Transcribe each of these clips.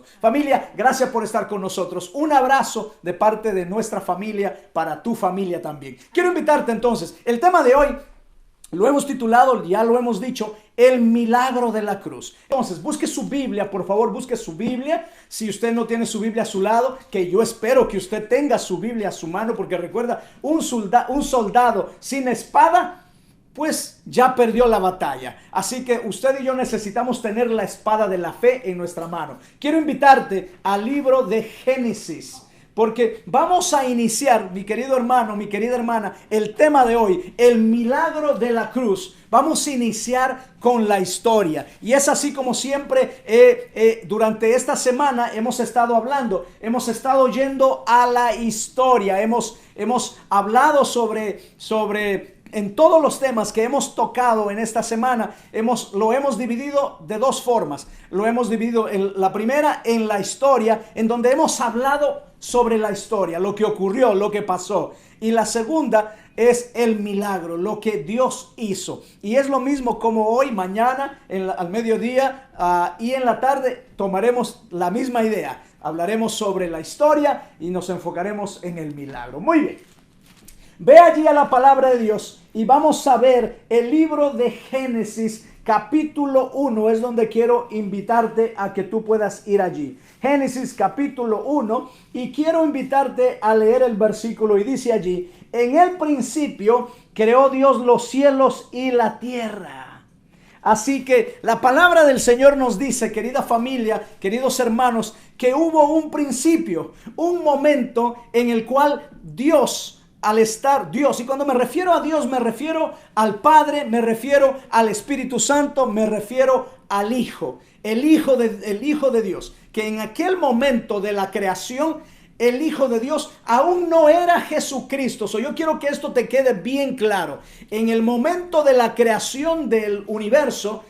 Cristo. Familia, gracias por estar con nosotros. Un abrazo de parte de nuestra familia para tu familia también. Quiero invitarte entonces, el tema de hoy lo hemos titulado, ya lo hemos dicho, el milagro de la cruz. Entonces, busque su Biblia, por favor, busque su Biblia. Si usted no tiene su Biblia a su lado, que yo espero que usted tenga su Biblia a su mano, porque recuerda, un soldado sin espada, pues ya perdió la batalla. Así que usted y yo necesitamos tener la espada de la fe en nuestra mano. Quiero invitarte al libro de Génesis, porque vamos a iniciar, mi querido hermano, mi querida hermana, el tema de hoy, el milagro de la cruz. Vamos a iniciar con la historia. Y es así como siempre durante esta semana hemos estado hablando, hemos estado yendo a la historia. Hemos hablado sobre en todos los temas que hemos tocado en esta semana, lo hemos dividido de dos formas. Lo hemos dividido la primera en la historia, en donde hemos hablado sobre la historia, lo que ocurrió, lo que pasó. Y la segunda es el milagro, lo que Dios hizo. Y es lo mismo como hoy, mañana, al mediodía y en la tarde tomaremos la misma idea. Hablaremos sobre la historia y nos enfocaremos en el milagro. Muy bien. Ve allí a la palabra de Dios y vamos a ver el libro de Génesis capítulo 1. Es donde quiero invitarte a que tú puedas ir allí. Génesis capítulo 1, y quiero invitarte a leer el versículo, y dice allí: en el principio creó Dios los cielos y la tierra. Así que la palabra del Señor nos dice, querida familia, queridos hermanos, que hubo un principio, un momento en el cual Dios, al estar Dios, y cuando me refiero a Dios, me refiero al Padre, me refiero al Espíritu Santo, me refiero al Hijo, el Hijo de Dios, que en aquel momento de la creación, el Hijo de Dios aún no era Jesucristo. Yo quiero que esto te quede bien claro. En el momento de la creación del universo,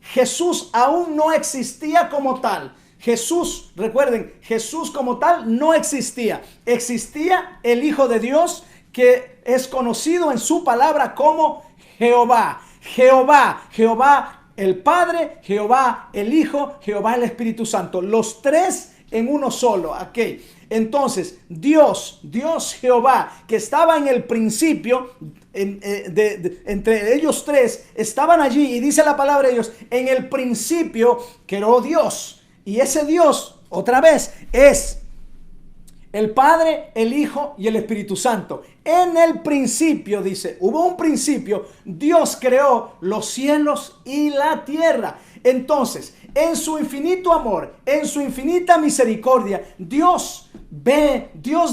Jesús aún no existía como tal. Jesús, recuerden, Jesús como tal no existía. Existía el Hijo de Dios, que es conocido en su palabra como Jehová. Jehová el Padre, Jehová el Hijo, Jehová el Espíritu Santo. Los tres en uno solo. Ok. Entonces, Dios Jehová, que estaba en el principio, entre ellos tres, estaban allí, y dice la palabra de Dios: en el principio creó Dios. Y ese Dios, otra vez, es el Padre, el Hijo y el Espíritu Santo. En el principio, dice, hubo un principio, Dios creó los cielos y la tierra. Entonces, en su infinito amor, en su infinita misericordia, Dios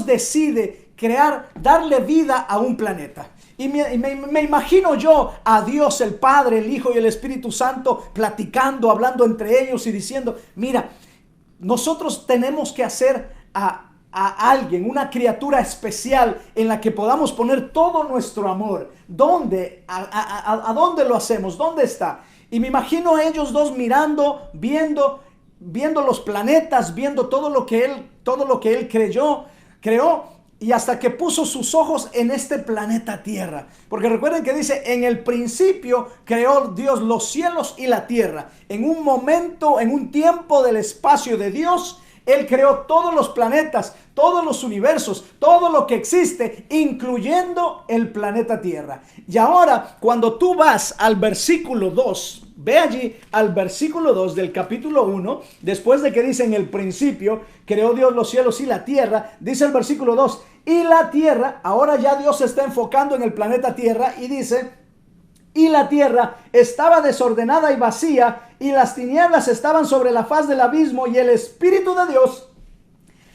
decide darle vida a un planeta. Y me imagino yo a Dios, el Padre, el Hijo y el Espíritu Santo platicando, hablando entre ellos y diciendo: mira, nosotros tenemos que hacer a alguien, una criatura especial en la que podamos poner todo nuestro amor. ¿Dónde? ¿A dónde lo hacemos? ¿Dónde está? Y me imagino a ellos dos mirando, viendo los planetas, viendo todo lo que él creó. Y hasta que puso sus ojos en este planeta Tierra. Porque recuerden que dice: en el principio creó Dios los cielos y la tierra. En un momento, en un tiempo del espacio de Dios, Él creó todos los planetas, todos los universos, todo lo que existe, incluyendo el planeta Tierra. Y ahora, cuando tú vas al versículo 2, ve allí al versículo 2 del capítulo 1, después de que dice: en el principio creó Dios los cielos y la tierra, dice el versículo 2, y la tierra, ahora ya Dios se está enfocando en el planeta Tierra y dice: y la tierra estaba desordenada y vacía, y las tinieblas estaban sobre la faz del abismo, y el Espíritu de Dios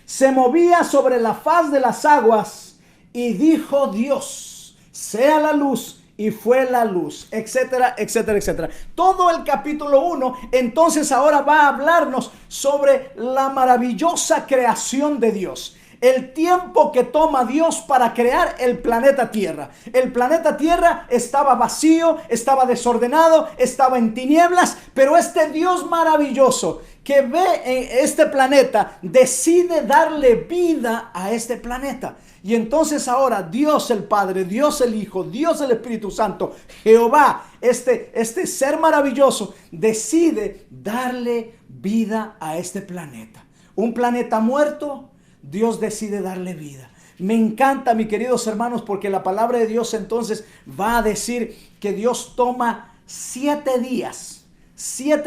se movía sobre la faz de las aguas. Y dijo Dios: sea la luz. Y fue la luz, etcétera, etcétera, etcétera. Todo el capítulo 1, entonces ahora va a hablarnos sobre la maravillosa creación de Dios. El tiempo que toma Dios para crear el planeta Tierra. El planeta Tierra estaba vacío, estaba desordenado, estaba en tinieblas, pero este Dios maravilloso que ve en este planeta, decide darle vida a este planeta. Y entonces ahora Dios el Padre, Dios el Hijo, Dios el Espíritu Santo, Jehová, este ser maravilloso, decide darle vida a este planeta. Un planeta muerto, Dios decide darle vida. Me encanta, mis queridos hermanos, porque la palabra de Dios entonces va a decir que Dios toma 7 días, 6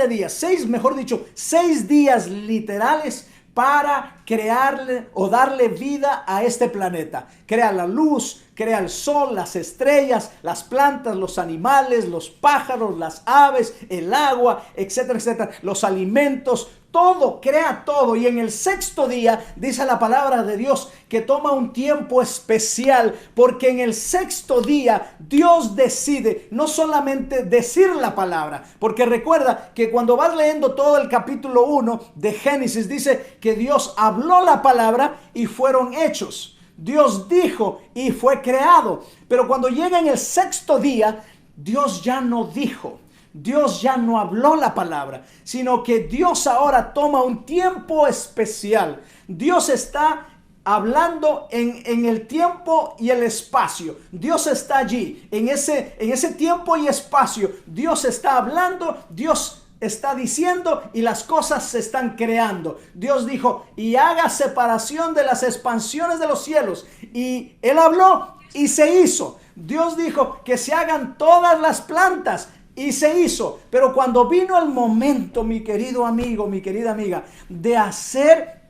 días literales para crearle o darle vida a este planeta. Crea la luz, crea el sol, las estrellas, las plantas, los animales, los pájaros, las aves, el agua, etcétera, etcétera, los alimentos. Todo, crea todo. Y en el 6º día dice la palabra de Dios que toma un tiempo especial, porque en el 6º día Dios decide no solamente decir la palabra, porque recuerda que cuando vas leyendo todo el capítulo 1 de Génesis, dice que Dios habló la palabra y fueron hechos. Dios dijo y fue creado. Pero cuando llega en el 6º día, Dios ya no dijo. Dios ya no habló la palabra, sino que Dios ahora toma un tiempo especial. Dios está hablando en el tiempo y el espacio. Dios está allí, en ese tiempo y espacio. Dios está hablando, Dios está diciendo y las cosas se están creando. Dios dijo, y haga separación de las expansiones de los cielos. Y Él habló y se hizo. Dios dijo que se hagan todas las plantas. Y se hizo. Pero cuando vino el momento, mi querido amigo, mi querida amiga, de hacer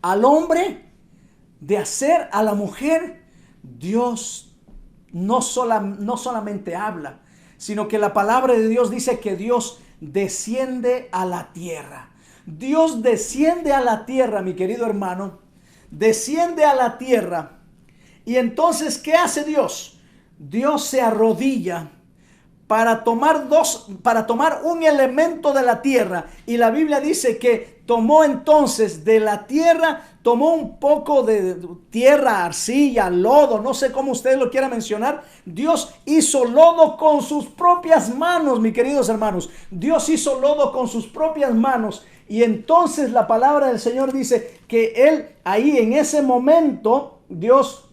al hombre, de hacer a la mujer, Dios no solamente habla, sino que la palabra de Dios dice que Dios desciende a la tierra. Dios desciende a la tierra, mi querido hermano, desciende a la tierra. Y entonces, ¿qué hace Dios? Dios se arrodilla para tomar un elemento de la tierra. Y la Biblia dice que tomó entonces de la tierra, tomó un poco de tierra, arcilla, lodo, no sé cómo ustedes lo quieran mencionar. Dios hizo lodo con sus propias manos, mis queridos hermanos. Dios hizo lodo con sus propias manos. Y entonces la palabra del Señor dice que Él ahí en ese momento, Dios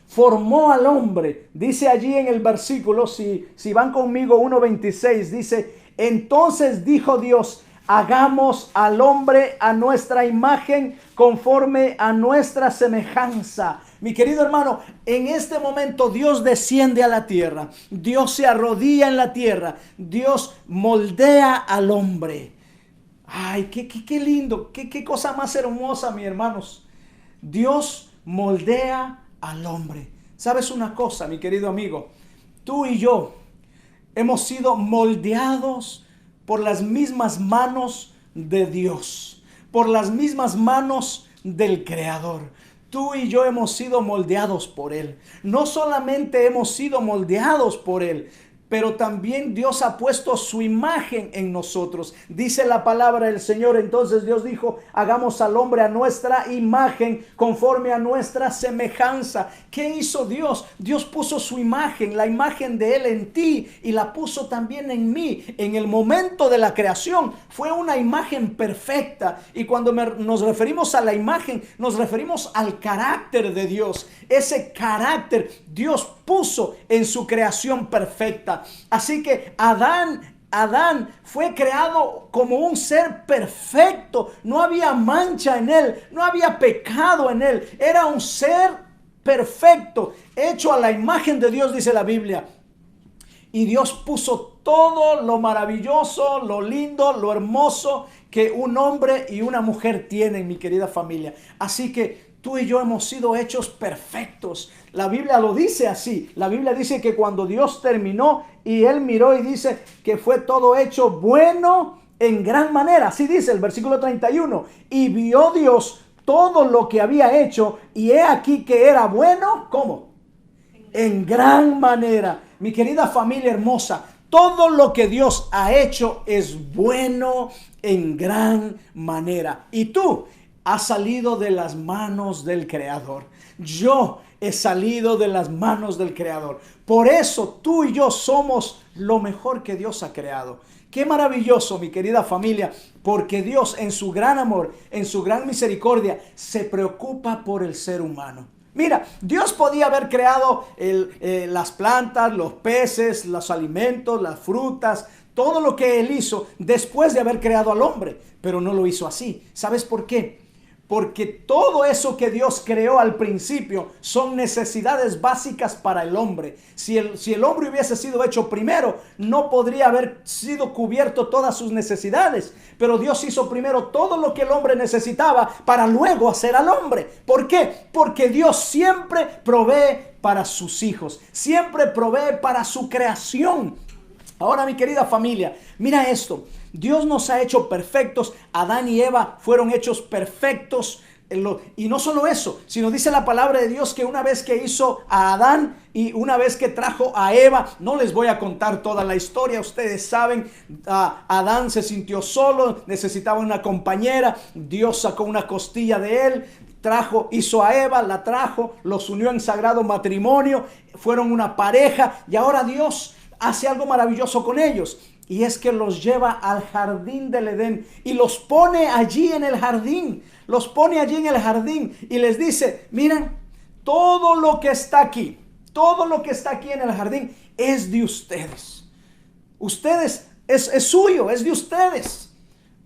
formó al hombre. Dice allí en el versículo, si van conmigo, 1:26, dice, entonces dijo Dios, hagamos al hombre a nuestra imagen, conforme a nuestra semejanza. Mi querido hermano, en este momento Dios desciende a la tierra. Dios se arrodilla en la tierra. Dios moldea al hombre. Ay, qué lindo, qué cosa más hermosa, mis hermanos. Dios moldea al hombre. ¿Sabes una cosa, mi querido amigo? Tú y yo hemos sido moldeados por las mismas manos de Dios, por las mismas manos del Creador. Tú y yo hemos sido moldeados por Él. No solamente hemos sido moldeados por Él, pero también Dios ha puesto su imagen en nosotros. Dice la palabra del Señor, entonces Dios dijo, hagamos al hombre a nuestra imagen, conforme a nuestra semejanza. ¿Qué hizo Dios? Dios puso su imagen, la imagen de Él en ti, y la puso también en mí. En el momento de la creación fue una imagen perfecta. Y cuando nos referimos a la imagen, nos referimos al carácter de Dios. Ese carácter Dios puso en su creación perfecta. Así que Adán fue creado como un ser perfecto. No había mancha en él, no había pecado en él. Era un ser perfecto, hecho a la imagen de Dios, dice la Biblia. Y Dios puso todo lo maravilloso, lo lindo, lo hermoso que un hombre y una mujer tienen, mi querida familia. Así que tú y yo hemos sido hechos perfectos. La Biblia lo dice así. La Biblia dice que cuando Dios terminó y Él miró y dice que fue todo hecho bueno en gran manera. Así dice el versículo 31. Y vio Dios todo lo que había hecho y he aquí que era bueno. ¿Cómo? En gran manera. Mi querida familia hermosa, todo lo que Dios ha hecho es bueno en gran manera. Y tú has salido de las manos del Creador. Yo es salido de las manos del Creador. Por eso tú y yo somos lo mejor que Dios ha creado. Qué maravilloso, mi querida familia, porque Dios en su gran amor, en su gran misericordia, se preocupa por el ser humano. Mira, Dios podía haber creado las plantas, los peces, los alimentos, las frutas, todo lo que Él hizo después de haber creado al hombre, pero no lo hizo así. ¿Sabes por qué? Porque todo eso que Dios creó al principio son necesidades básicas para el hombre. Si el hombre hubiese sido hecho primero, no podría haber sido cubierto todas sus necesidades. Pero Dios hizo primero todo lo que el hombre necesitaba para luego hacer al hombre. ¿Por qué? Porque Dios siempre provee para sus hijos. Siempre provee para su creación. Ahora, mi querida familia, mira esto. Dios nos ha hecho perfectos. Adán y Eva fueron hechos perfectos. Y no solo eso, sino dice la palabra de Dios que una vez que hizo a Adán y una vez que trajo a Eva, no les voy a contar toda la historia, ustedes saben, Adán se sintió solo, necesitaba una compañera, Dios sacó una costilla de él, hizo a Eva, la trajo, los unió en sagrado matrimonio, fueron una pareja y ahora Dios hace algo maravilloso con ellos. Y es que los lleva al jardín del Edén y los pone allí en el jardín. Los pone allí en el jardín y les dice, miren, todo lo que está aquí en el jardín es de ustedes. Ustedes, es suyo, es de ustedes.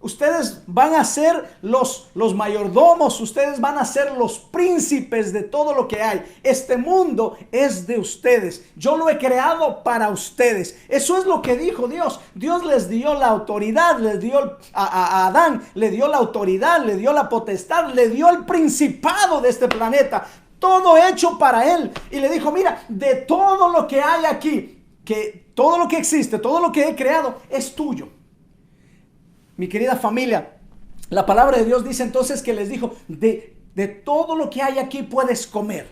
Ustedes van a ser los mayordomos, ustedes van a ser los príncipes de todo lo que hay. Este mundo es de ustedes. Yo lo he creado para ustedes. Eso es lo que dijo Dios. Dios les dio la autoridad, les dio a Adán, le dio la autoridad, le dio la potestad, le dio el principado de este planeta. Todo hecho para él. Y le dijo, mira, de todo lo que hay aquí, que todo lo que existe, todo lo que he creado es tuyo. Mi querida familia, la palabra de Dios dice entonces que les dijo, de todo lo que hay aquí puedes comer,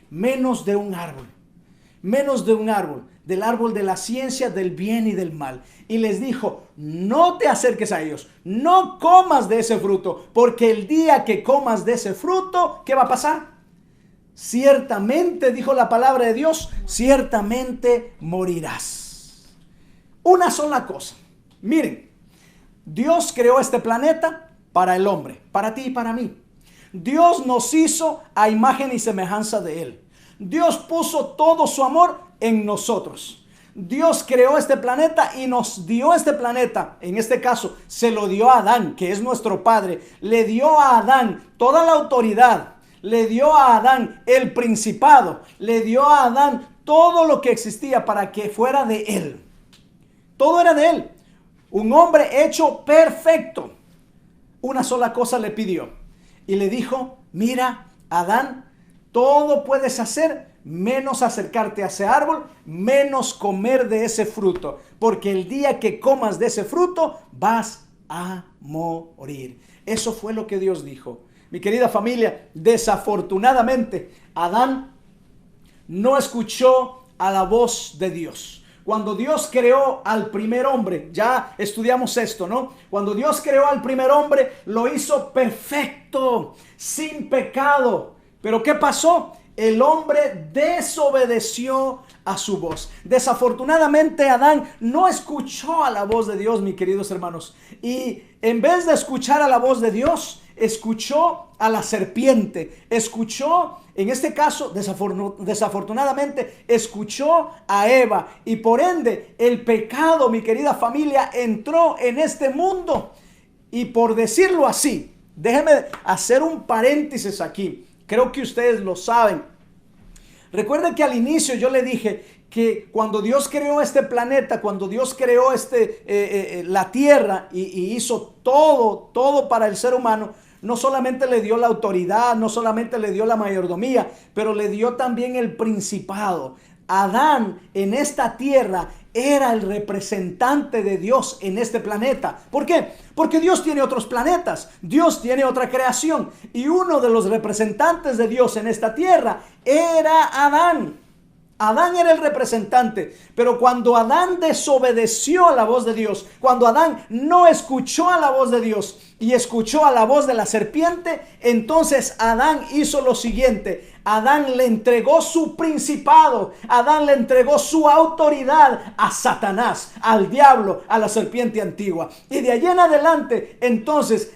menos de un árbol, del árbol de la ciencia del bien y del mal. Y les dijo, no te acerques a ellos, no comas de ese fruto, porque el día que comas de ese fruto, ¿qué va a pasar? Ciertamente, dijo la palabra de Dios, ciertamente morirás. Una sola cosa, miren. Dios creó este planeta para el hombre, para ti y para mí. Dios nos hizo a imagen y semejanza de Él. Dios puso todo su amor en nosotros. Dios creó este planeta y nos dio este planeta. En este caso, se lo dio a Adán, que es nuestro padre. Le dio a Adán toda la autoridad. Le dio a Adán el principado. Le dio a Adán todo lo que existía para que fuera de Él. Todo era de Él. Un hombre hecho perfecto. Una sola cosa le pidió. Y le dijo, mira, Adán, todo puedes hacer menos acercarte a ese árbol, menos comer de ese fruto. Porque el día que comas de ese fruto, vas a morir. Eso fue lo que Dios dijo. Mi querida familia, desafortunadamente, Adán no escuchó a la voz de Dios. Cuando Dios creó al primer hombre, ya estudiamos esto, ¿no? Cuando Dios creó al primer hombre, lo hizo perfecto, sin pecado. Pero ¿qué pasó? El hombre desobedeció a su voz. Desafortunadamente, Adán no escuchó a la voz de Dios, mis queridos hermanos. Y en vez de escuchar a la voz de Dios, escuchó a la serpiente, escuchó, en este caso, desafortunadamente, escuchó a Eva. Y por ende, el pecado, mi querida familia, entró en este mundo. Y por decirlo así, déjenme hacer un paréntesis aquí. Creo que ustedes lo saben. Recuerden que al inicio yo le dije que cuando Dios creó este planeta, cuando Dios creó la tierra y hizo todo para el ser humano, no solamente le dio la autoridad, no solamente le dio la mayordomía, pero le dio también el principado. Adán en esta tierra era el representante de Dios en este planeta. ¿Por qué? Porque Dios tiene otros planetas, Dios tiene otra creación, y uno de los representantes de Dios en esta tierra era Adán. Adán era el representante, pero cuando Adán desobedeció a la voz de Dios, cuando Adán no escuchó a la voz de Dios y escuchó a la voz de la serpiente, entonces Adán hizo lo siguiente. Adán le entregó su principado, Adán le entregó su autoridad a Satanás, al diablo, a la serpiente antigua. Y de allí en adelante, entonces,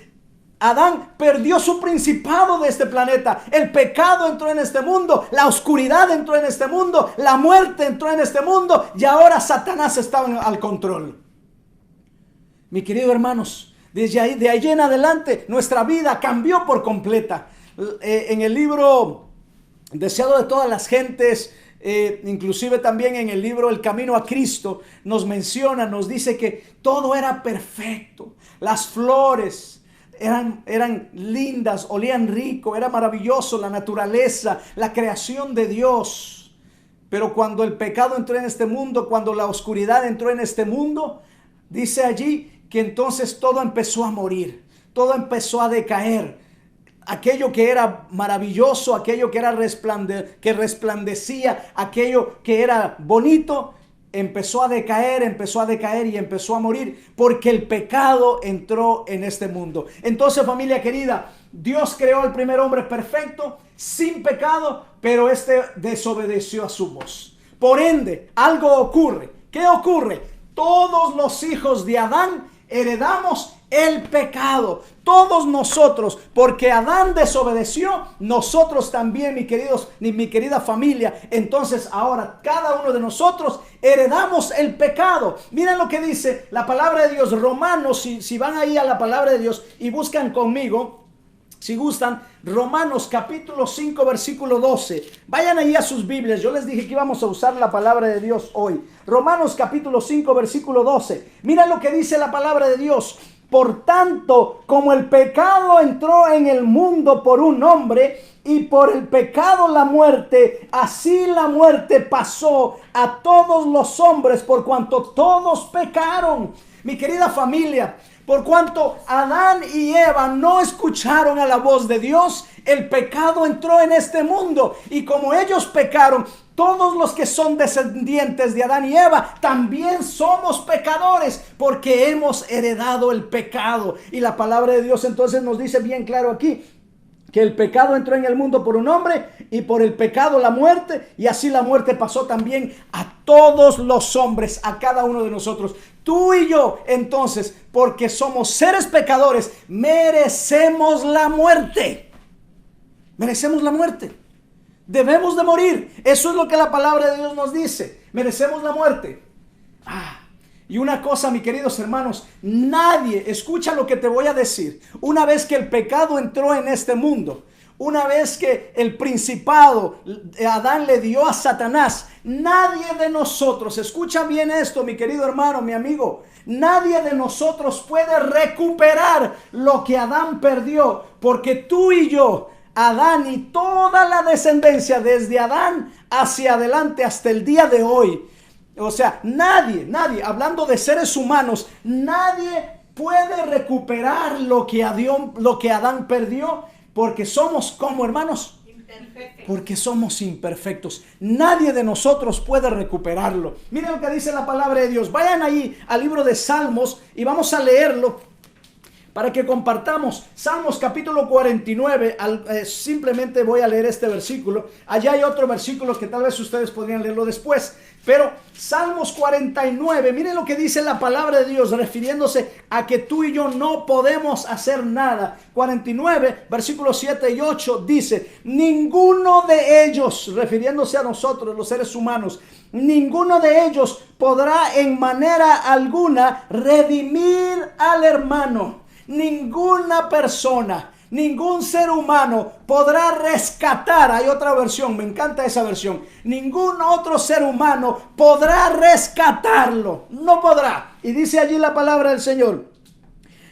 Adán perdió su principado de este planeta. El pecado entró en este mundo, la oscuridad entró en este mundo, la muerte entró en este mundo y ahora Satanás está al control. Mi querido hermanos, de allí en adelante nuestra vida cambió por completa. En el libro Deseado de todas las gentes, inclusive también en el libro El Camino a Cristo, nos menciona, nos dice que todo era perfecto. Las flores eran lindas, olían rico, era maravilloso la naturaleza, la creación de Dios. Pero cuando el pecado entró en este mundo, cuando la oscuridad entró en este mundo, dice allí que entonces todo empezó a morir, todo empezó a decaer. Aquello que era maravilloso, aquello que era que resplandecía, aquello que era bonito, empezó a decaer y empezó a morir porque el pecado entró en este mundo. Entonces, familia querida, Dios creó al primer hombre perfecto, sin pecado, pero este desobedeció a su voz. Por ende, algo ocurre. ¿Qué ocurre? Todos los hijos de Adán heredamos el pecado. Todos nosotros, porque Adán desobedeció, nosotros también, mi querida familia. Entonces ahora cada uno de nosotros heredamos el pecado. Miren lo que dice la palabra de Dios, Romanos, si van ahí a la palabra de Dios y buscan conmigo, si gustan, Romanos capítulo 5 versículo 12. Vayan ahí a sus Biblias. Yo les dije que íbamos a usar la palabra de Dios hoy. Romanos capítulo 5 versículo 12. Miren lo que dice la palabra de Dios. Por tanto, como el pecado entró en el mundo por un hombre, y por el pecado la muerte, así la muerte pasó a todos los hombres por cuanto todos pecaron. Mi querida familia, por cuanto Adán y Eva no escucharon a la voz de Dios, el pecado entró en este mundo. Y como ellos pecaron, todos los que son descendientes de Adán y Eva también somos pecadores porque hemos heredado el pecado. Y la palabra de Dios entonces nos dice bien claro aquí que el pecado entró en el mundo por un hombre y por el pecado la muerte, y así la muerte pasó también a todos los hombres, a cada uno de nosotros. Tú y yo, entonces, porque somos seres pecadores, merecemos la muerte. Merecemos la muerte. Debemos de morir. Eso es lo que la palabra de Dios nos dice. Merecemos la muerte. Y una cosa, mis queridos hermanos, nadie, escucha lo que te voy a decir. Una vez que el pecado entró en este mundo, una vez que el principado Adán le dio a Satanás, nadie de nosotros, escucha bien esto, mi querido hermano, mi amigo, nadie de nosotros puede recuperar lo que Adán perdió, porque tú y yo, Adán y toda la descendencia desde Adán hacia adelante hasta el día de hoy, o sea, nadie, hablando de seres humanos, nadie puede recuperar lo que Adán perdió, porque somos como, hermanos, imperfectos. Porque somos imperfectos. Nadie de nosotros puede recuperarlo. Miren lo que dice la palabra de Dios. Vayan ahí al libro de Salmos y vamos a leerlo para que compartamos. Salmos capítulo 49, simplemente voy a leer este versículo. Allá hay otro versículo que tal vez ustedes podrían leerlo después. Pero Salmos 49, miren lo que dice la palabra de Dios, refiriéndose a que tú y yo no podemos hacer nada. 49, versículos 7 y 8 dice, ninguno de ellos, refiriéndose a nosotros, los seres humanos, ninguno de ellos podrá en manera alguna redimir al hermano. Ninguna persona, ningún ser humano podrá rescatar. Hay otra versión, me encanta esa versión. Ningún otro ser humano podrá rescatarlo. No podrá. Y dice allí la palabra del Señor,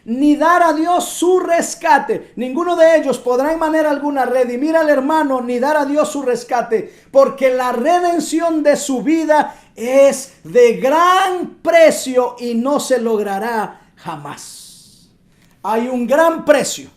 ni dar a Dios su rescate. Ninguno de ellos podrá en manera alguna redimir al hermano, ni dar a Dios su rescate, porque la redención de su vida es de gran precio y no se logrará jamás. Hay un gran precio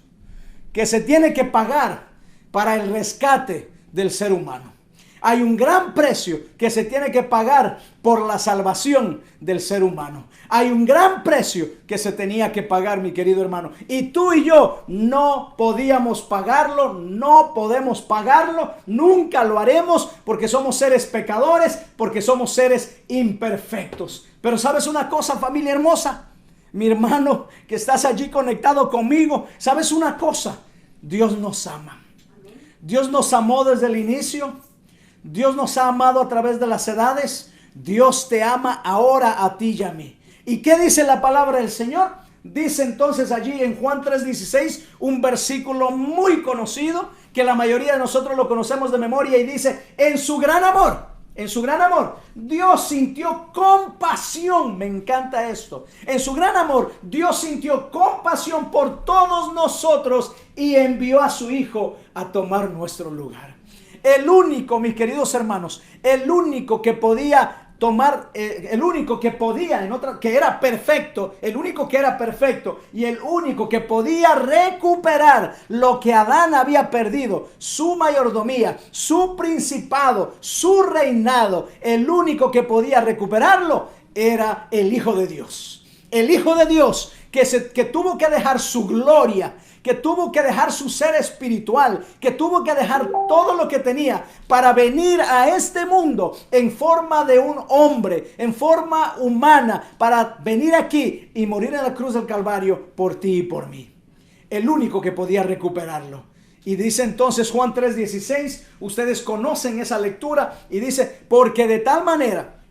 que se tiene que pagar para el rescate del ser humano. Hay un gran precio que se tiene que pagar por la salvación del ser humano. Hay un gran precio que se tenía que pagar, mi querido hermano. Y tú y yo no podíamos pagarlo, no podemos pagarlo, nunca lo haremos porque somos seres pecadores, porque somos seres imperfectos. Pero ¿sabes una cosa, familia hermosa? Mi hermano que estás allí conectado conmigo, ¿sabes una cosa? Dios nos ama. Dios nos amó desde el inicio. Dios nos ha amado a través de las edades. Dios te ama ahora a ti y a mí. ¿Y qué dice la palabra del Señor? Dice entonces allí en Juan 3:16, un versículo muy conocido, que la mayoría de nosotros lo conocemos de memoria, y dice: en su gran amor, Dios sintió compasión. Me encanta esto. En su gran amor, Dios sintió compasión por todos nosotros y envió a su Hijo a tomar nuestro lugar. El único, mis queridos hermanos, el único que podía tomar, que era perfecto, el único que era perfecto y el único que podía recuperar lo que Adán había perdido, su mayordomía, su principado, su reinado, el único que podía recuperarlo era el Hijo de Dios. El Hijo de Dios que tuvo que dejar su gloria, que tuvo que dejar su ser espiritual, que tuvo que dejar todo lo que tenía para venir a este mundo en forma de un hombre, en forma humana, para venir aquí y morir en la cruz del Calvario por ti y por mí. El único que podía recuperarlo. Y dice entonces Juan 3:16, ustedes conocen esa lectura, y dice: porque de tal manera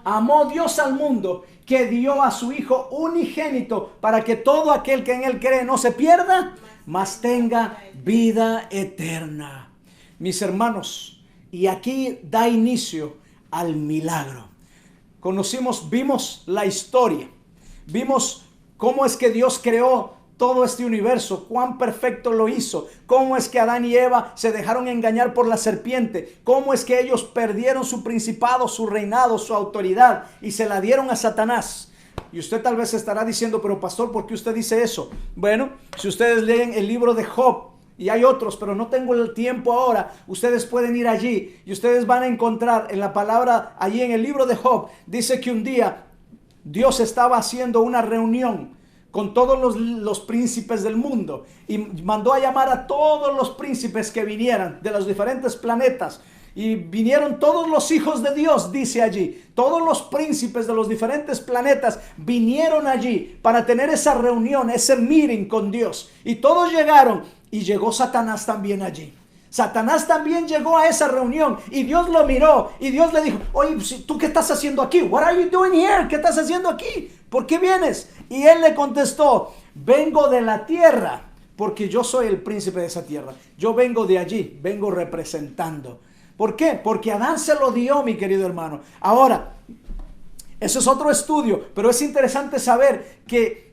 amó Dios al mundo, que dio a su Hijo unigénito, para que todo aquel que en él cree no se pierda, mas tenga vida eterna. Mis hermanos, y aquí da inicio al milagro. Vimos la historia, vimos cómo es que Dios creó todo este universo, cuán perfecto lo hizo, cómo es que Adán y Eva se dejaron engañar por la serpiente, cómo es que ellos perdieron su principado, su reinado, su autoridad y se la dieron a Satanás. Y usted tal vez estará diciendo: pero pastor, ¿por qué usted dice eso? Bueno, si ustedes leen el libro de Job, y hay otros, pero no tengo el tiempo ahora, ustedes pueden ir allí y ustedes van a encontrar en la palabra, allí en el libro de Job, dice que un día Dios estaba haciendo una reunión con todos los príncipes del mundo, y mandó a llamar a todos los príncipes que vinieran de los diferentes planetas, y vinieron todos los hijos de Dios, dice allí, todos los príncipes de los diferentes planetas vinieron allí para tener esa reunión, ese meeting con Dios, y todos llegaron, y llegó Satanás también allí. Satanás también llegó a esa reunión, y Dios lo miró y Dios le dijo: oye, ¿tú qué estás haciendo aquí? What are you doing here? ¿Qué estás haciendo aquí? ¿Por qué vienes? Y él le contestó: vengo de la tierra, porque yo soy el príncipe de esa tierra. Yo vengo de allí, vengo representando. ¿Por qué? Porque Adán se lo dio, mi querido hermano. Ahora, eso es otro estudio, pero es interesante saber que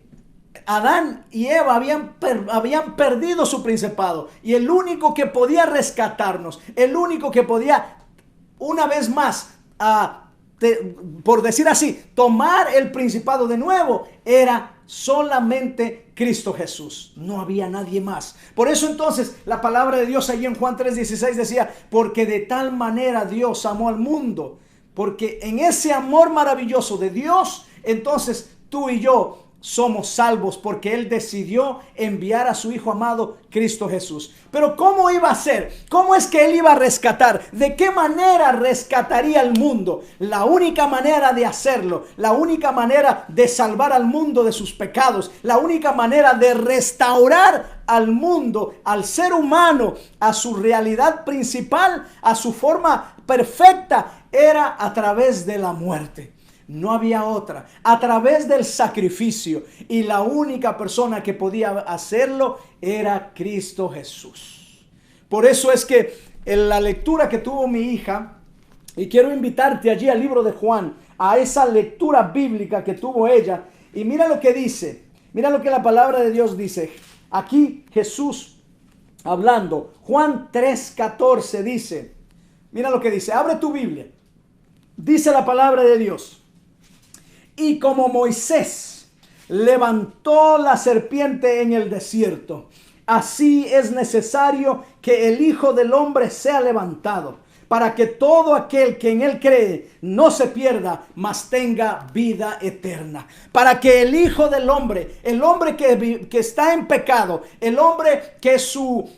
Adán y Eva habían perdido su principado, y el único que podía rescatarnos, el único que podía una vez más, por decir así, tomar el principado de nuevo, era solamente Cristo Jesús. No había nadie más. Por eso entonces la palabra de Dios allí en Juan 3:16 decía: porque de tal manera Dios amó al mundo. Porque en ese amor maravilloso de Dios, entonces tú y yo somos salvos, porque Él decidió enviar a su Hijo amado, Cristo Jesús. Pero ¿cómo iba a ser? ¿Cómo es que Él iba a rescatar? ¿De qué manera rescataría al mundo? La única manera de hacerlo, la única manera de salvar al mundo de sus pecados, la única manera de restaurar al mundo, al ser humano, a su realidad principal, a su forma perfecta, era a través de la muerte. No había otra, a través del sacrificio, y la única persona que podía hacerlo era Cristo Jesús. Por eso es que en la lectura que tuvo mi hija, y quiero invitarte allí al libro de Juan, a esa lectura bíblica que tuvo ella, y mira lo que dice, mira lo que la palabra de Dios dice. Aquí Jesús hablando, Juan 3:14 dice, mira lo que dice, abre tu Biblia, dice la palabra de Dios: y como Moisés levantó la serpiente en el desierto, así es necesario que el Hijo del Hombre sea levantado, para que todo aquel que en él cree no se pierda, mas tenga vida eterna. Para que el Hijo del Hombre, el hombre que está en pecado, el hombre que su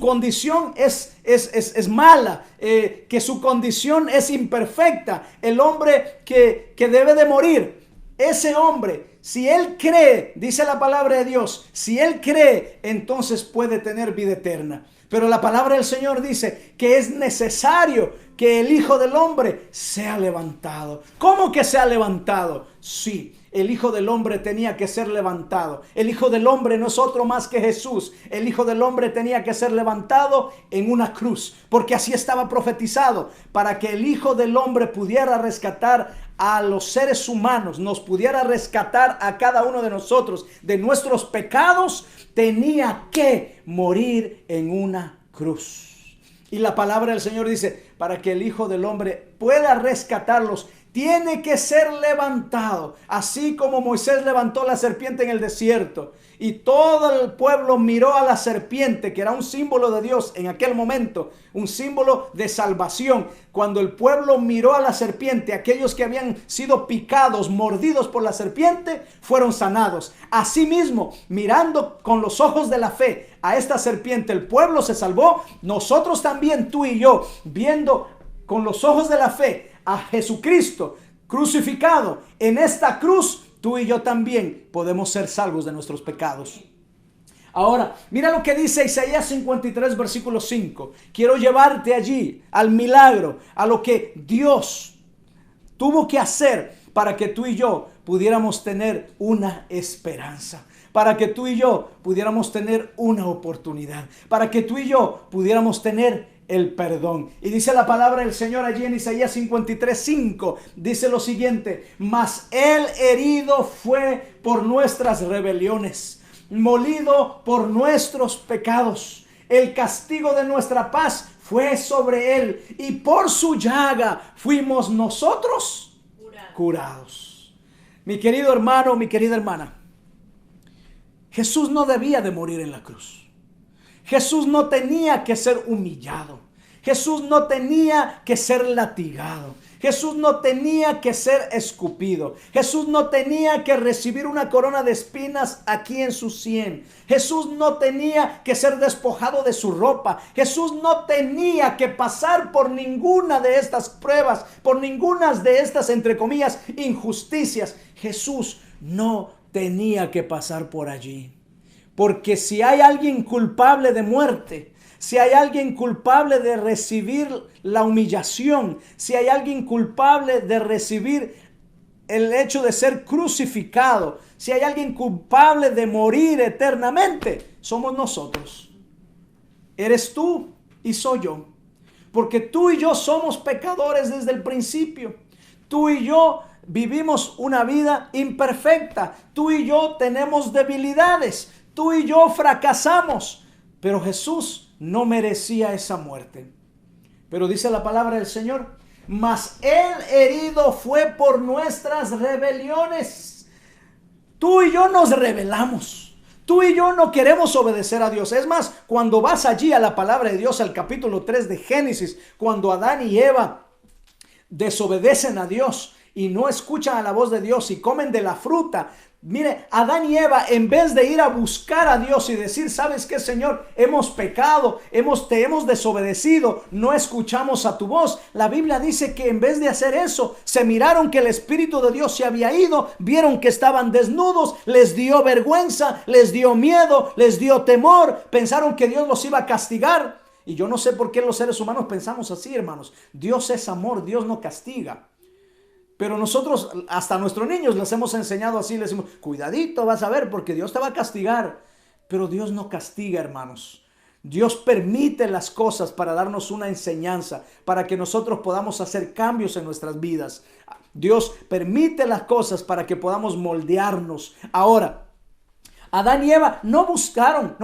condición es mala, que su condición es imperfecta, el hombre que debe de morir, ese hombre, si él cree, dice la palabra de Dios, si él cree, entonces puede tener vida eterna. Pero la palabra del Señor dice que es necesario que el Hijo del Hombre sea levantado. ¿Cómo que sea levantado? Sí. El Hijo del Hombre tenía que ser levantado. El Hijo del Hombre no es otro más que Jesús. El Hijo del Hombre tenía que ser levantado en una cruz, porque así estaba profetizado, para que el Hijo del Hombre pudiera rescatar a los seres humanos, nos pudiera rescatar a cada uno de nosotros de nuestros pecados. Tenía que morir en una cruz. Y la palabra del Señor dice, para que el Hijo del Hombre pueda rescatarlos, tiene que ser levantado, así como Moisés levantó la serpiente en el desierto y todo el pueblo miró a la serpiente, que era un símbolo de Dios en aquel momento, un símbolo de salvación. Cuando el pueblo miró a la serpiente, aquellos que habían sido picados, mordidos por la serpiente, fueron sanados. Asimismo, mirando con los ojos de la fe a esta serpiente, el pueblo se salvó. Nosotros también, tú y yo, viendo con los ojos de la fe a Jesucristo crucificado en esta cruz, tú y yo también podemos ser salvos de nuestros pecados. Ahora, mira lo que dice Isaías 53, versículo 5. Quiero llevarte allí al milagro, a lo que Dios tuvo que hacer para que tú y yo pudiéramos tener una esperanza, para que tú y yo pudiéramos tener una oportunidad, para que tú y yo pudiéramos tener el perdón. Y dice la palabra del Señor allí en Isaías 53, 5, dice lo siguiente: mas él herido fue por nuestras rebeliones, molido por nuestros pecados. El castigo de nuestra paz fue sobre él, y por su llaga fuimos nosotros curados. Mi querido hermano, mi querida hermana, Jesús no debía de morir en la cruz. Jesús no tenía que ser humillado. Jesús no tenía que ser latigado. Jesús no tenía que ser escupido. Jesús no tenía que recibir una corona de espinas aquí en su sien. Jesús no tenía que ser despojado de su ropa. Jesús no tenía que pasar por ninguna de estas pruebas, por ninguna de estas, entre comillas, injusticias. Jesús no tenía que pasar por allí. Porque si hay alguien culpable de muerte, si hay alguien culpable de recibir la humillación, si hay alguien culpable de recibir el hecho de ser crucificado, si hay alguien culpable de morir eternamente, somos nosotros. Eres tú y soy yo. Porque tú y yo somos pecadores desde el principio. Tú y yo vivimos una vida imperfecta. Tú y yo tenemos debilidades. Tú y yo fracasamos, pero Jesús no merecía esa muerte. Pero dice la palabra del Señor, mas él herido fue por nuestras rebeliones. Tú y yo nos rebelamos. Tú y yo no queremos obedecer a Dios. Es más, cuando vas allí a la palabra de Dios, al capítulo 3 de Génesis, cuando Adán y Eva desobedecen a Dios y no escuchan a la voz de Dios y comen de la fruta. Mire, Adán y Eva, en vez de ir a buscar a Dios y decir, ¿sabes qué, Señor? Hemos pecado, te hemos desobedecido, no escuchamos a tu voz. La Biblia dice que en vez de hacer eso, se miraron que el Espíritu de Dios se había ido, vieron que estaban desnudos, les dio vergüenza, les dio miedo, les dio temor, pensaron que Dios los iba a castigar. Y yo no sé por qué los seres humanos pensamos así, hermanos. Dios es amor, Dios no castiga. Pero nosotros, hasta a nuestros niños les hemos enseñado así, les decimos, cuidadito, vas a ver, porque Dios te va a castigar. Pero Dios no castiga, hermanos. Dios permite las cosas para darnos una enseñanza, para que nosotros podamos hacer cambios en nuestras vidas. Dios permite las cosas para que podamos moldearnos. Ahora, Adán y Eva no buscaron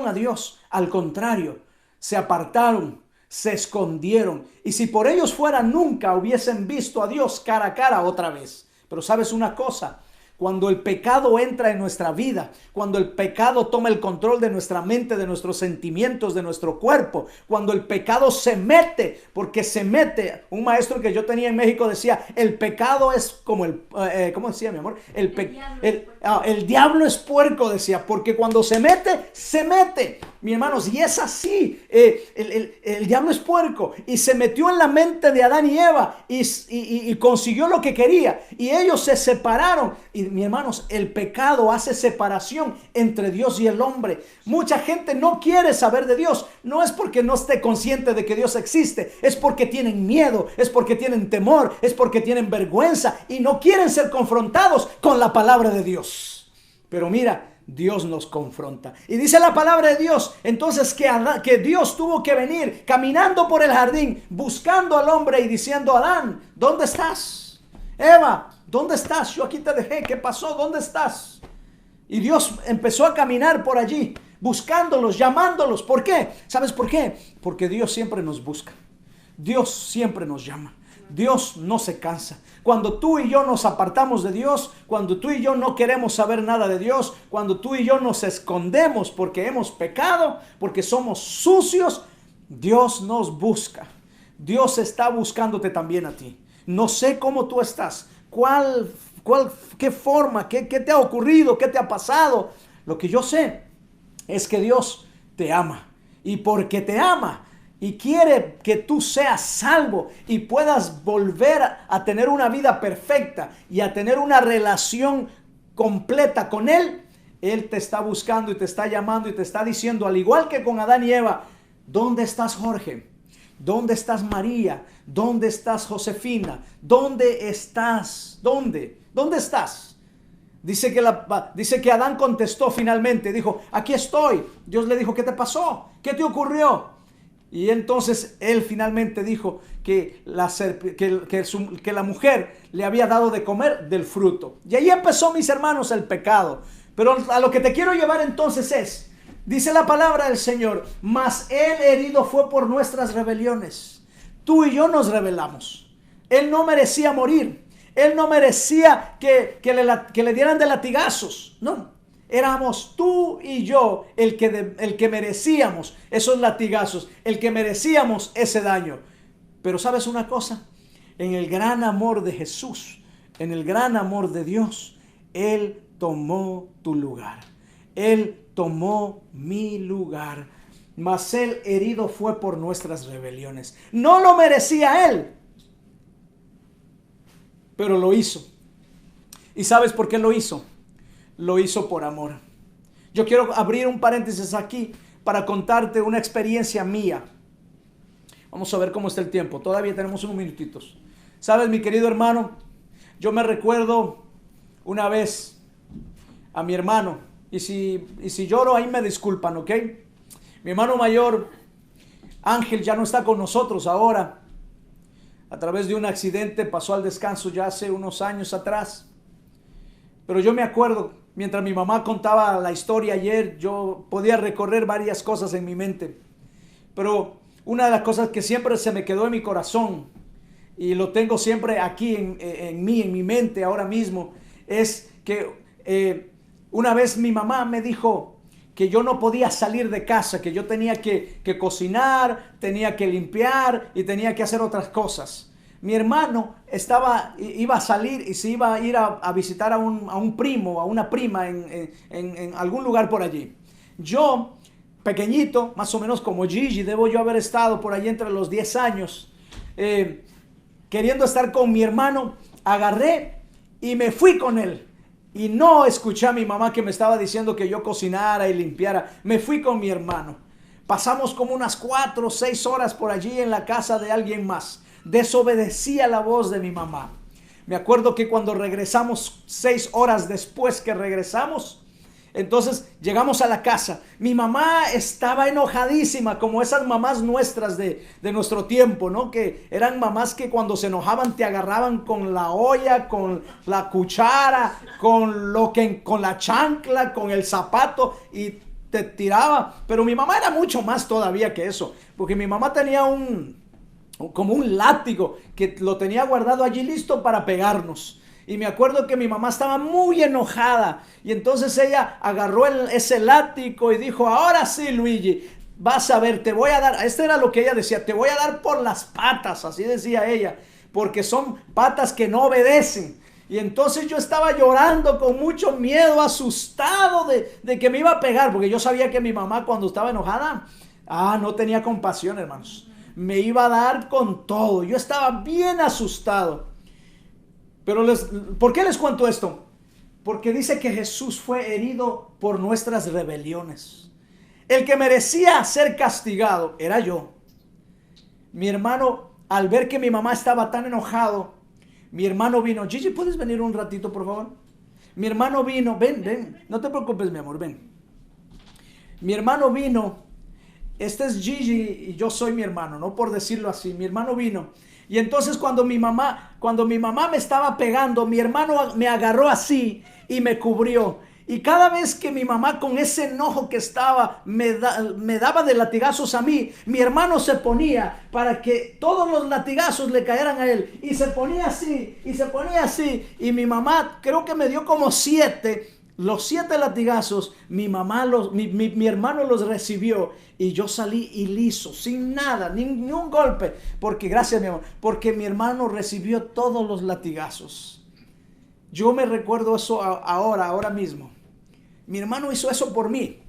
a Dios. Al contrario, se apartaron. Se escondieron, y si por ellos fuera, nunca hubiesen visto a Dios cara a cara otra vez. Pero sabes una cosa, Cuando el pecado entra en nuestra vida, cuando el pecado toma el control de nuestra mente, de nuestros sentimientos, de nuestro cuerpo, cuando el pecado se mete, porque se mete. Un maestro que yo tenía en México decía, el pecado es como ¿cómo decía, mi amor? El diablo es puerco, decía, porque cuando se mete, se mete. Mi hermanos, y es así. El diablo es puerco y se metió en la mente de Adán y Eva y consiguió lo que quería. Y ellos se separaron. Y mi hermanos, el pecado hace separación entre Dios y el hombre. Mucha gente no quiere saber de Dios. No es porque no esté consciente de que Dios existe. Es porque tienen miedo, es porque tienen temor, es porque tienen vergüenza y no quieren ser confrontados con la palabra de Dios. Pero mira, Dios nos confronta. Y dice la palabra de Dios, entonces que Dios tuvo que venir caminando por el jardín, buscando al hombre y diciendo, Adán, ¿dónde estás? Eva, ¿dónde estás? Yo aquí te dejé, ¿qué pasó? ¿Dónde estás? Y Dios empezó a caminar por allí, buscándolos, llamándolos. ¿Por qué? ¿Sabes por qué? Porque Dios siempre nos busca. Dios siempre nos llama. Dios no se cansa. Cuando tú y yo nos apartamos de Dios, cuando tú y yo no queremos saber nada de Dios, cuando tú y yo nos escondemos porque hemos pecado, porque somos sucios, Dios nos busca. Dios está buscándote también a ti. No sé cómo tú estás, qué forma, qué te ha ocurrido, qué te ha pasado. Lo que yo sé es que Dios te ama. Y porque te ama, y quiere que tú seas salvo y puedas volver a tener una vida perfecta y a tener una relación completa con Él, Él te está buscando y te está llamando y te está diciendo, al igual que con Adán y Eva, ¿dónde estás, Jorge? ¿Dónde estás, María? ¿Dónde estás, Josefina? ¿Dónde estás? ¿Dónde estás? Dice que Adán contestó finalmente, dijo, aquí estoy. Dios le dijo, ¿qué te pasó? ¿Qué te ocurrió? Y entonces él finalmente dijo que la mujer le había dado de comer del fruto. Y ahí empezó, mis hermanos, el pecado. Pero a lo que te quiero llevar entonces dice la palabra del Señor, mas él herido fue por nuestras rebeliones. Tú y yo nos rebelamos. Él no merecía morir. Él no merecía que le dieran de latigazos. No. Éramos tú y yo el que merecíamos esos latigazos, el que merecíamos ese daño. Pero ¿sabes una cosa? En el gran amor de Jesús, en el gran amor de Dios, Él tomó tu lugar. Él tomó mi lugar. Mas Él herido fue por nuestras rebeliones. No lo merecía Él, pero lo hizo. ¿Y sabes por qué lo hizo? Lo hizo por amor. Yo quiero abrir un paréntesis aquí para contarte una experiencia mía. Vamos a ver cómo está el tiempo. Todavía tenemos unos minutitos. Sabes, mi querido hermano, yo me recuerdo una vez a mi hermano. Y si lloro, ahí me disculpan, ¿ok? Mi hermano mayor, Ángel, ya no está con nosotros ahora. A través de un accidente pasó al descanso ya hace unos años atrás. Pero yo me acuerdo, mientras mi mamá contaba la historia ayer, yo podía recorrer varias cosas en mi mente. Pero una de las cosas que siempre se me quedó en mi corazón, y lo tengo siempre aquí en mi mente ahora mismo, es que una vez mi mamá me dijo que yo no podía salir de casa, que yo tenía que cocinar, tenía que limpiar y tenía que hacer otras cosas. Mi hermano iba a salir y se iba a ir a visitar a un primo, a una prima en algún lugar por allí. Yo, pequeñito, más o menos como Gigi, debo yo haber estado por allí entre los 10 años, queriendo estar con mi hermano, agarré y me fui con él. Y no escuché a mi mamá que me estaba diciendo que yo cocinara y limpiara. Me fui con mi hermano. Pasamos como unas 4 o 6 horas por allí en la casa de alguien más. Desobedecía la voz de mi mamá. Me acuerdo que cuando regresamos, 6 horas después que regresamos, entonces llegamos a la casa. Mi mamá estaba enojadísima, como esas mamás nuestras de nuestro tiempo, ¿no? Que eran mamás que cuando se enojaban te agarraban con la olla, con la cuchara, con la chancla, con el zapato y te tiraba. Pero mi mamá era mucho más todavía que eso, porque mi mamá tenía como un látigo que lo tenía guardado allí listo para pegarnos. Y me acuerdo que mi mamá estaba muy enojada. Y entonces ella agarró ese látigo y dijo, ahora sí, Luigi, vas a ver, te voy a dar. Este era lo que ella decía, te voy a dar por las patas, así decía ella, porque son patas que no obedecen. Y entonces yo estaba llorando con mucho miedo, asustado de que me iba a pegar, porque yo sabía que mi mamá cuando estaba enojada, no tenía compasión, hermanos. Me iba a dar con todo. Yo estaba bien asustado. Pero ¿por qué les cuento esto? Porque dice que Jesús fue herido por nuestras rebeliones. El que merecía ser castigado era yo. Mi hermano, al ver que mi mamá estaba tan enojado, mi hermano vino. Gigi, ¿puedes venir un ratito, por favor? Mi hermano vino. Ven. No te preocupes, mi amor, ven. Mi hermano vino. Este es Gigi y yo soy mi hermano, no por decirlo así. Mi hermano vino. Y entonces cuando mi mamá me estaba pegando, mi hermano me agarró así y me cubrió. Y cada vez que mi mamá con ese enojo que estaba me daba de latigazos a mí, mi hermano se ponía para que todos los latigazos le cayeran a él. Y se ponía así, y se ponía así. Y mi mamá creo que me dio como 7. Los 7 latigazos, mi hermano los recibió y yo salí ileso, sin nada, ni un golpe, porque gracias mi amor, porque mi hermano recibió todos los latigazos. Yo me recuerdo eso ahora mismo. Mi hermano hizo eso por mí.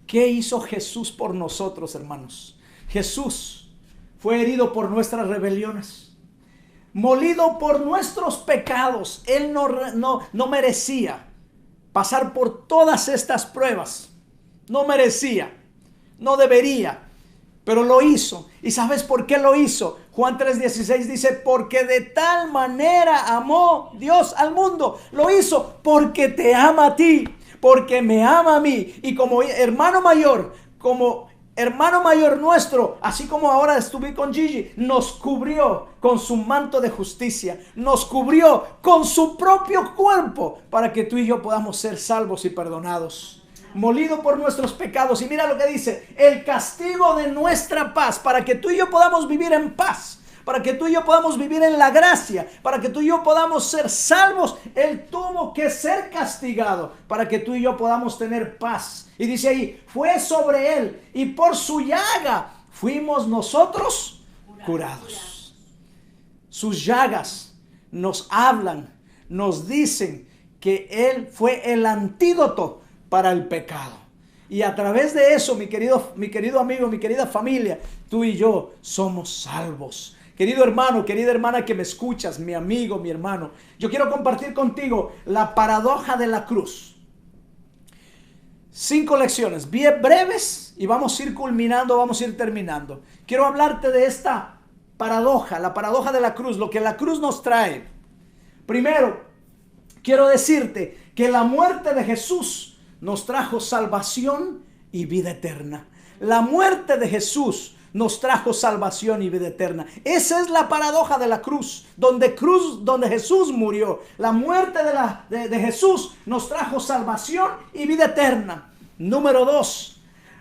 ¿Qué hizo Jesús por nosotros, hermanos? Jesús fue herido por nuestras rebeliones, molido por nuestros pecados. Él no merecía pasar por todas estas pruebas. No merecía, no debería, pero lo hizo. ¿Y sabes por qué lo hizo? Juan 3:16 dice, porque de tal manera amó Dios al mundo. Lo hizo porque te ama a ti, porque me ama a mí. Y como hermano mayor nuestro, así como ahora estuve con Gigi, nos cubrió con su manto de justicia, nos cubrió con su propio cuerpo para que tú y yo podamos ser salvos y perdonados. Molido por nuestros pecados. Y mira lo que dice, el castigo de nuestra paz, para que tú y yo podamos vivir en paz, para que tú y yo podamos vivir en la gracia, para que tú y yo podamos ser salvos. Él tuvo que ser castigado para que tú y yo podamos tener paz. Y dice ahí, fue sobre él y por su llaga fuimos nosotros curados. Sus llagas nos hablan, nos dicen que él fue el antídoto para el pecado. Y a través de eso, mi querido amigo, mi querida familia, tú y yo somos salvos. Querido hermano, querida hermana que me escuchas, mi amigo, mi hermano, yo quiero compartir contigo la paradoja de la cruz. 5 lecciones, bien breves, y vamos a ir culminando, vamos a ir terminando. Quiero hablarte de esta paradoja, la paradoja de la cruz, lo que la cruz nos trae. Primero, quiero decirte que la muerte de Jesús nos trajo salvación y vida eterna. La muerte de Jesús nos trajo salvación y vida eterna. Esa es la paradoja de la cruz, donde Jesús murió. La muerte de Jesús nos trajo salvación y vida eterna. Número 2.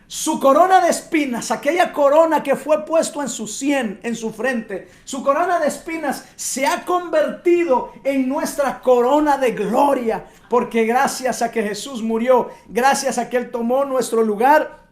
Su corona de espinas, aquella corona que fue puesto en su sien, en su frente, su corona de espinas se ha convertido en nuestra corona de gloria, porque gracias a que Jesús murió, gracias a que Él tomó nuestro lugar,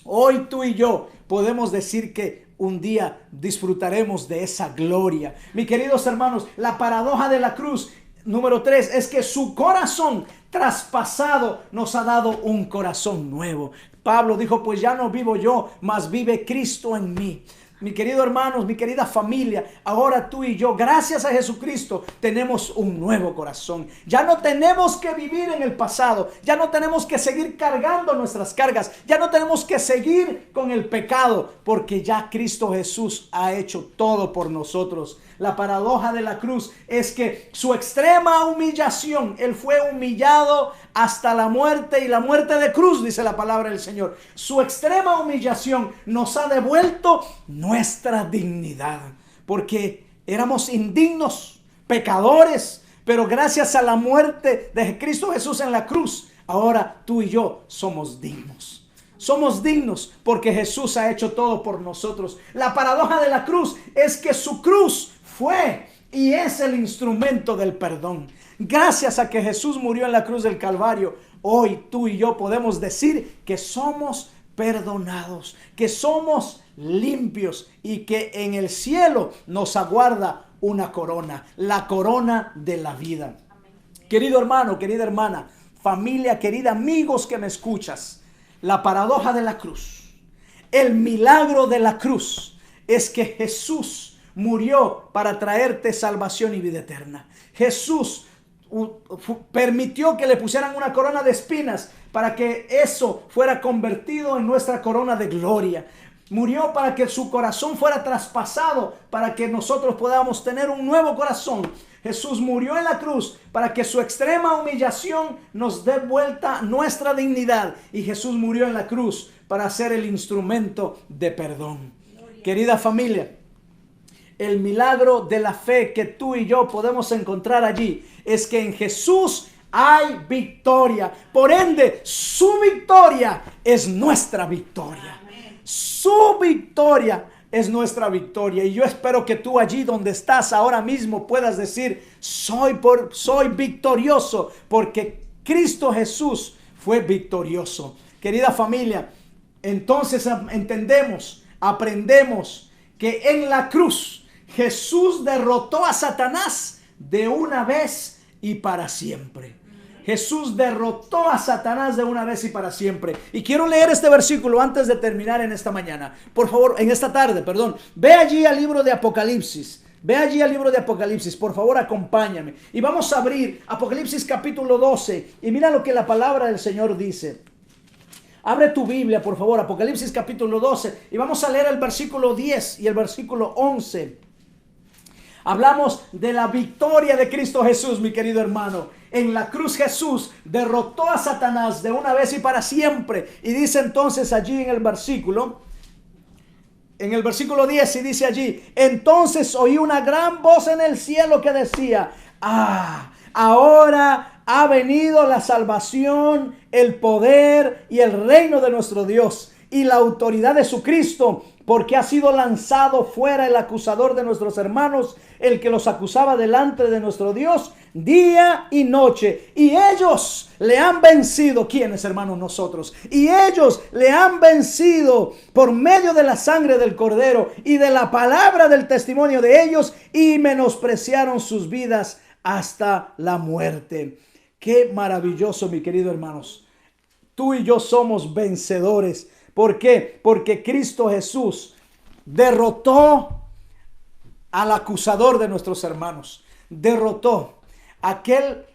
hoy tú y yo podemos decir que un día disfrutaremos de esa gloria. Mis queridos hermanos, la paradoja de la cruz, número 3, es que su corazón traspasado nos ha dado un corazón nuevo. Pablo dijo, pues ya no vivo yo, mas vive Cristo en mí. Mi querido hermanos, mi querida familia, ahora tú y yo, gracias a Jesucristo, tenemos un nuevo corazón. Ya no tenemos que vivir en el pasado, ya no tenemos que seguir cargando nuestras cargas, ya no tenemos que seguir con el pecado, porque ya Cristo Jesús ha hecho todo por nosotros. La paradoja de la cruz es que su extrema humillación, Él fue humillado hasta la muerte, y la muerte de cruz, dice la palabra del Señor. Su extrema humillación nos ha devuelto nuestra dignidad, porque éramos indignos, pecadores, pero gracias a la muerte de Cristo Jesús en la cruz, ahora tú y yo somos dignos. Somos dignos porque Jesús ha hecho todo por nosotros. La paradoja de la cruz es que su cruz fue y es el instrumento del perdón. Gracias a que Jesús murió en la cruz del Calvario, hoy tú y yo podemos decir que somos perdonados, que somos limpios y que en el cielo nos aguarda una corona, la corona de la vida. Querido hermano, querida hermana, familia querida, amigos que me escuchas, la paradoja de la cruz, el milagro de la cruz es que Jesús murió para traerte salvación y vida eterna. Jesús permitió que le pusieran una corona de espinas para que eso fuera convertido en nuestra corona de gloria. Murió para que su corazón fuera traspasado, para que nosotros podamos tener un nuevo corazón. Jesús murió en la cruz para que su extrema humillación nos dé vuelta nuestra dignidad. Y Jesús murió en la cruz para ser el instrumento de perdón. Querida familia, el milagro de la fe que tú y yo podemos encontrar allí es que en Jesús hay victoria. Por ende, su victoria es nuestra victoria. Su victoria es nuestra victoria. Y yo espero que tú allí donde estás ahora mismo puedas decir: soy victorioso porque Cristo Jesús fue victorioso. Querida familia, entonces aprendemos que en la cruz Jesús derrotó a Satanás de una vez y para siempre. Jesús derrotó a Satanás de una vez y para siempre. Y quiero leer este versículo antes de terminar en esta mañana. Por favor, en esta tarde, perdón. Ve allí al libro de Apocalipsis. Ve allí al libro de Apocalipsis. Por favor, acompáñame. Y vamos a abrir Apocalipsis capítulo 12. Y mira lo que la palabra del Señor dice. Abre tu Biblia, por favor. Apocalipsis capítulo 12. Y vamos a leer el versículo 10 y el versículo 11. Hablamos de la victoria de Cristo Jesús, mi querido hermano. En la cruz Jesús derrotó a Satanás de una vez y para siempre. Y dice entonces allí en el versículo 10, y dice allí: entonces oí una gran voz en el cielo que decía: ahora ha venido la salvación, el poder y el reino de nuestro Dios y la autoridad de su Cristo, porque ha sido lanzado fuera el acusador de nuestros hermanos, el que los acusaba delante de nuestro Dios día y noche. Y ellos le han vencido. ¿Quiénes, hermanos? Nosotros. Y ellos le han vencido por medio de la sangre del Cordero y de la palabra del testimonio de ellos, y menospreciaron sus vidas hasta la muerte. Qué maravilloso, mi querido hermanos. Tú y yo somos vencedores. ¿Por qué? Porque Cristo Jesús derrotó al acusador de nuestros hermanos. Derrotó aquel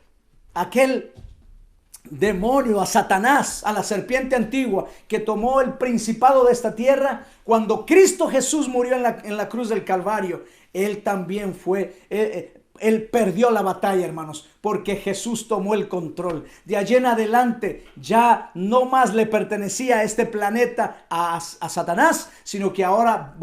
demonio, a Satanás, a la serpiente antigua que tomó el principado de esta tierra. Cuando Cristo Jesús murió en la cruz del Calvario, Él también Él perdió la batalla, hermanos, porque Jesús tomó el control. De allí en adelante ya no más le pertenecía a este planeta a Satanás, sino que ahora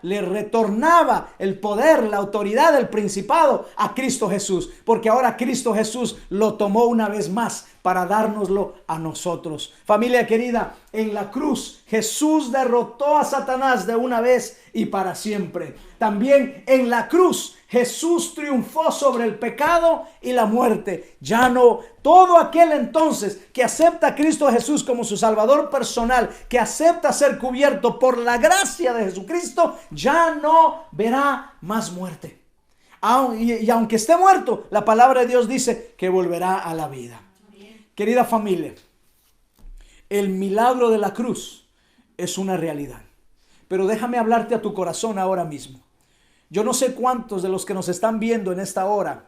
le retornaba el poder, la autoridad, el principado a Cristo Jesús, porque ahora Cristo Jesús lo tomó una vez más para dárnoslo a nosotros. Familia querida, en la cruz Jesús derrotó a Satanás de una vez y para siempre. También en la cruz Jesús triunfó sobre el pecado y la muerte. Ya no, todo aquel entonces que acepta a Cristo Jesús como su Salvador personal, que acepta ser cubierto por la gracia de Jesucristo, ya no verá más muerte. Y aunque esté muerto, la palabra de Dios dice que volverá a la vida. Querida familia, el milagro de la cruz es una realidad. Pero déjame hablarte a tu corazón ahora mismo. Yo no sé cuántos de los que nos están viendo en esta hora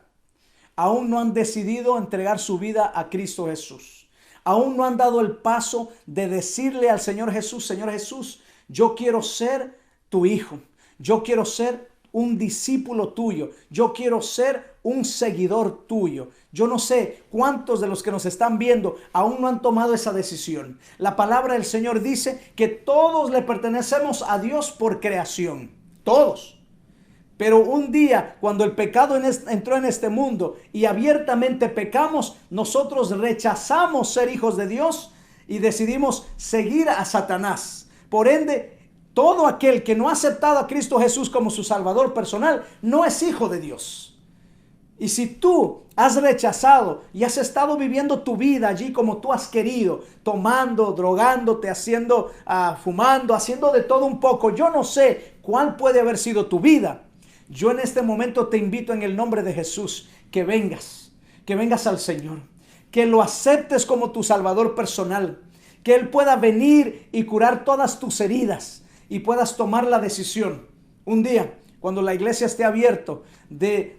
aún no han decidido entregar su vida a Cristo Jesús. Aún no han dado el paso de decirle al Señor Jesús: Señor Jesús, yo quiero ser tu hijo. Yo quiero ser un discípulo tuyo. Yo quiero ser un seguidor tuyo. Yo no sé cuántos de los que nos están viendo aún no han tomado esa decisión. La palabra del Señor dice que todos le pertenecemos a Dios por creación. Todos. Pero un día, cuando el pecado entró en este mundo y abiertamente pecamos, nosotros rechazamos ser hijos de Dios y decidimos seguir a Satanás. Por ende, todo aquel que no ha aceptado a Cristo Jesús como su Salvador personal no es hijo de Dios. Y si tú has rechazado y has estado viviendo tu vida allí como tú has querido, tomando, drogándote, fumando, haciendo de todo un poco, yo no sé cuál puede haber sido tu vida. Yo en este momento te invito en el nombre de Jesús que vengas al Señor, que lo aceptes como tu Salvador personal, que Él pueda venir y curar todas tus heridas y puedas tomar la decisión un día, cuando la iglesia esté abierta, de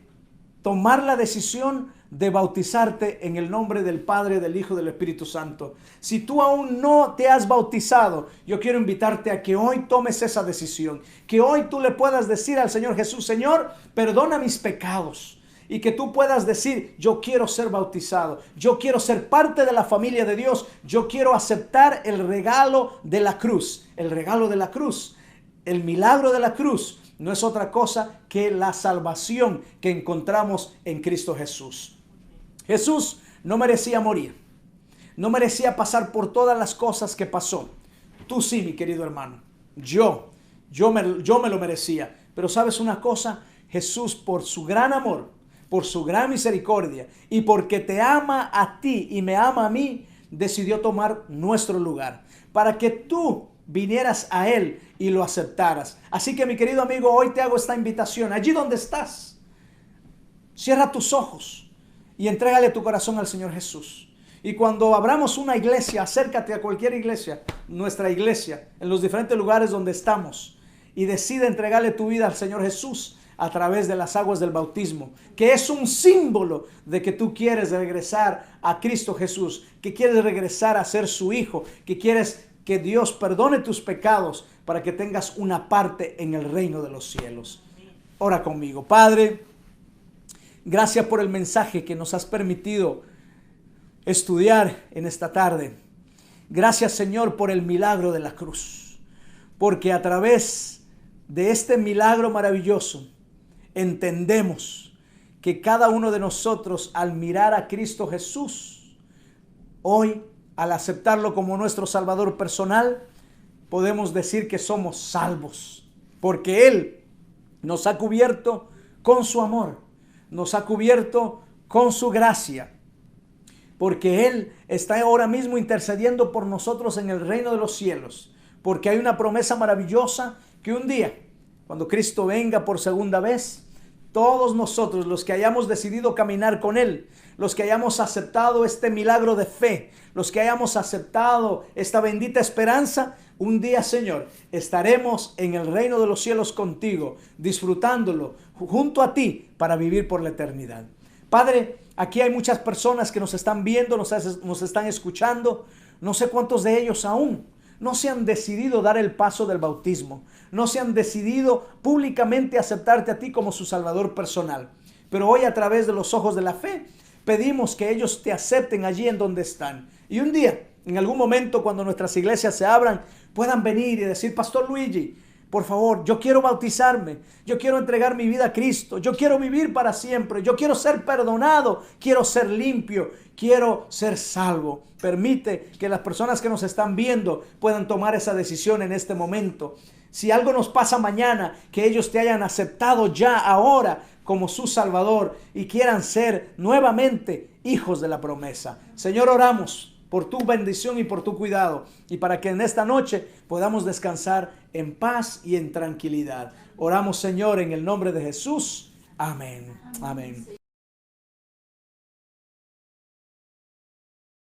tomar la decisión de bautizarte en el nombre del Padre, del Hijo y del Espíritu Santo. Si tú aún no te has bautizado, yo quiero invitarte a que hoy tomes esa decisión, que hoy tú le puedas decir al Señor Jesús: Señor, perdona mis pecados. Y que tú puedas decir: yo quiero ser bautizado, yo quiero ser parte de la familia de Dios, yo quiero aceptar el regalo de la cruz. El regalo de la cruz, el milagro de la cruz, no es otra cosa que la salvación que encontramos en Cristo Jesús. Jesús no merecía morir, no merecía pasar por todas las cosas que pasó. Tú sí, mi querido hermano, yo me lo merecía. Pero ¿sabes una cosa? Jesús, por su gran amor, por su gran misericordia y porque te ama a ti y me ama a mí, decidió tomar nuestro lugar para que tú vinieras a Él y lo aceptaras. Así que, mi querido amigo, hoy te hago esta invitación. Allí donde estás, cierra tus ojos y entrégale tu corazón al Señor Jesús. Y cuando abramos una iglesia, acércate a cualquier iglesia, nuestra iglesia, en los diferentes lugares donde estamos, y decide entregarle tu vida al Señor Jesús a través de las aguas del bautismo, que es un símbolo de que tú quieres regresar a Cristo Jesús, que quieres regresar a ser su hijo, que quieres que Dios perdone tus pecados para que tengas una parte en el reino de los cielos. Ora conmigo. Padre, gracias por el mensaje que nos has permitido estudiar en esta tarde. Gracias, Señor, por el milagro de la cruz, porque a través de este milagro maravilloso entendemos que cada uno de nosotros, al mirar a Cristo Jesús, hoy, al aceptarlo como nuestro Salvador personal, podemos decir que somos salvos, porque Él nos ha cubierto con su amor, nos ha cubierto con su gracia, porque Él está ahora mismo intercediendo por nosotros en el reino de los cielos, porque hay una promesa maravillosa que un día, cuando Cristo venga por segunda vez, todos nosotros, los que hayamos decidido caminar con Él, los que hayamos aceptado este milagro de fe, los que hayamos aceptado esta bendita esperanza, un día, Señor, estaremos en el reino de los cielos contigo, disfrutándolo junto a ti para vivir por la eternidad. Padre, aquí hay muchas personas que nos están viendo, nos están escuchando. No sé cuántos de ellos aún no se han decidido dar el paso del bautismo, no se han decidido públicamente aceptarte a ti como su Salvador personal. Pero hoy, a través de los ojos de la fe, pedimos que ellos te acepten allí en donde están. Y un día, en algún momento, cuando nuestras iglesias se abran, puedan venir y decir: Pastor Luigi, por favor, yo quiero bautizarme, yo quiero entregar mi vida a Cristo, yo quiero vivir para siempre, yo quiero ser perdonado, quiero ser limpio, quiero ser salvo. Permite que las personas que nos están viendo puedan tomar esa decisión en este momento. Si algo nos pasa mañana, que ellos te hayan aceptado ya ahora como su Salvador y quieran ser nuevamente hijos de la promesa. Señor, oramos por tu bendición y por tu cuidado, y para que en esta noche podamos descansar en paz y en tranquilidad. Oramos, Señor, en el nombre de Jesús. Amén. Amén.